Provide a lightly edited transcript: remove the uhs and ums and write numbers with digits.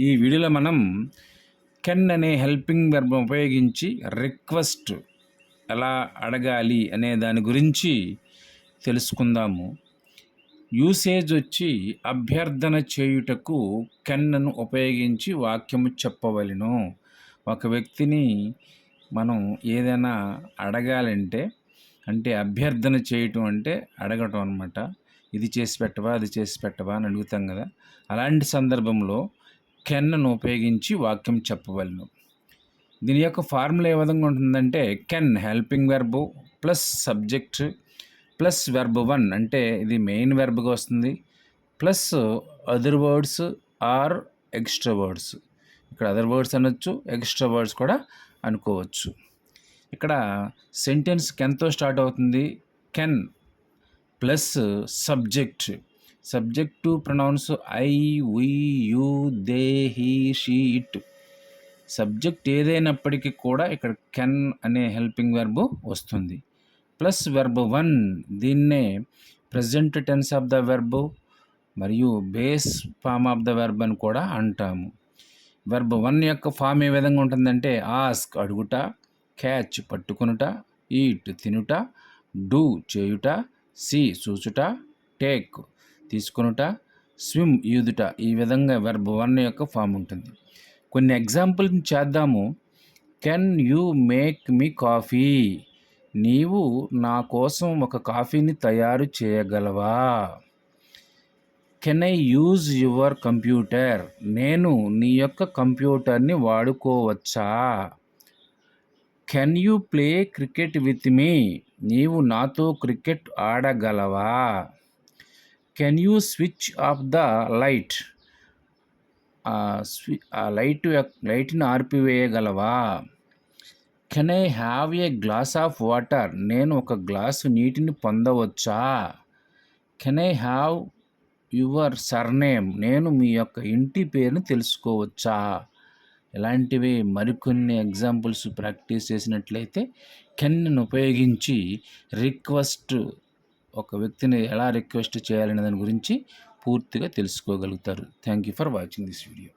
ఈ వీడియోలో మనం కెన్ అనే హెల్పింగ్ వెర్బ్ ఉపయోగించి రిక్వెస్ట్ ఎలా అడగాలి అనే దాని గురించి తెలుసుకుందాము. యూసేజ్ వచ్చి అభ్యర్థన చేయుటకు కెన్ను ఉపయోగించి వాక్యము చెప్పవలెను. ఒక వ్యక్తిని మనం ఏదైనా అడగాలంటే అంటే అభ్యర్థన చేయటం అంటే అడగటం అనమాట. ఇది చేసి పెట్టవా, అది చేసి పెట్టవా అని అడుగుతాం కదా. అలాంటి సందర్భంలో కెన్ను ఉపయోగించి వాక్యం చెప్పవలను. దీని యొక్క ఫార్ములా ఏ విధంగా ఉంటుందంటే can helping verb plus subject plus verb 1 అంటే ఇది మెయిన్ వెర్బ్గా వస్తుంది, plus other words or extra words. ఇక్కడ అదర్ వర్డ్స్ అనొచ్చు, ఎక్స్ట్రా వర్డ్స్ కూడా అనుకోవచ్చు. ఇక్కడ సెంటెన్స్ కెన్తో స్టార్ట్ అవుతుంది. Can plus subject. Subject pronouns I, we, you, they, he, she, it. Subject ఏదైనప్పటికీ కూడా ఇక్కడ కెన్ అనే హెల్పింగ్ వెర్బ్ వస్తుంది. ప్లస్ వెర్బ్ 1 దీన్నే present tense of the verb మరియు base form of the verb అని కూడా అంటాము. వెర్బ్ 1 యొక్క ఫామ్ ఏ విధంగా ఉంటుందంటే ఆస్క్ అడుగుట, క్యాచ్ పట్టుకొనుట, ఈట్ తినుట, డూ చేయుట, సీ చూచుట, టేక్ తీసుకొనుట, స్విమ్ ఈదుట. ఈ విధంగా వెర్బ్ 1 యొక్క ఫామ్ ఉంటుంది. కొన్ని ఎగ్జాంపుల్ చేద్దాము. Can you make me coffee? నీవు నా కోసం ఒక కాఫీని తయారు చేయగలవా? Can I use your computer? నేను నీ యొక్క కంప్యూటర్ని వాడుకోవచ్చా? Can you play cricket with me? నీవు నాతో క్రికెట్ ఆడగలవా? Can you switch off the light? లైట్ని ఆర్పివేయగలవా? Can I have a glass of water? నేను ఒక గ్లాసు నీటిని పొందవచ్చా? Can I have your surname? నేను మీ యొక్క ఇంటి పేరుని తెలుసుకోవచ్చా? ఇలాంటివి మరికొన్ని ఎగ్జాంపుల్స్ ప్రాక్టీస్ చేసినట్లయితే కెన్ను ఉపయోగించి రిక్వెస్ట్ ఒక వ్యక్తిని ఎలా రిక్వెస్ట్ చేయాలనే దాని గురించి పూర్తిగా తెలుసుకోగలుగుతారు. Thank you for watching this video.